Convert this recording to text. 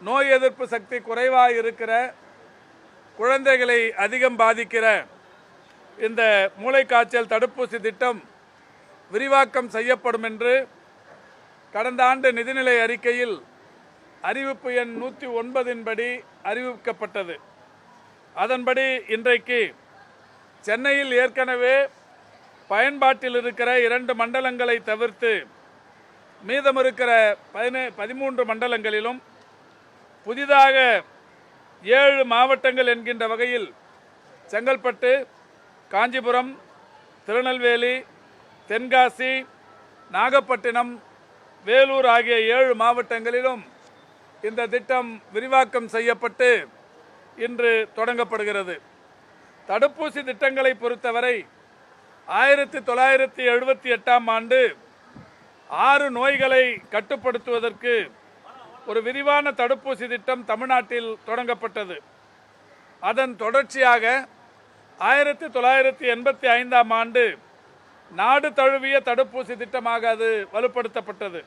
நோய் எதிர்ப்பு சக்தி குறைவாக இருக்கிற குழந்தைகளை அதிகம் பாதிக்கிற இந்த மூளைக்காய்ச்சல் தடுப்பூசி திட்டம் விரிவாக்கம் செய்யப்படும் என்று கடந்த ஆண்டு நிதிநிலை அறிக்கையில் அறிவிப்பு எண் 109 படி அறிவிக்கப்பட்டது. அதன்படி இன்றைக்கு சென்னையில் ஏற்கனவே பயன்பாட்டில் இருக்கிற 2 மண்டலங்களை தவிர்த்து மீதம் இருக்கிற 13 மண்டலங்களிலும் புதிதாக 7 மாவட்டங்கள் என்கின்ற வகையில் செங்கல்பட்டு, காஞ்சிபுரம், திருநெல்வேலி, தென்காசி, நாகப்பட்டினம், வேலூர் ஆகிய 7 மாவட்டங்களிலும் இந்த திட்டம் விரிவாக்கம் செய்யப்பட்டு இன்று தொடங்கப்படுகிறது. தடுப்பூசி திட்டங்களை பொறுத்தவரை 1978ஆம் ஆண்டு 6 நோய்களை கட்டுப்படுத்துவதற்கு ஒரு விரிவான தடுப்பூசி திட்டம் தமிழ்நாட்டில் தொடங்கப்பட்டது. அதன் தொடர்ச்சியாக 1985ஆம் ஆண்டு நாடு தழுவிய தடுப்பூசி திட்டமாக அது வலுப்படுத்தப்பட்டது.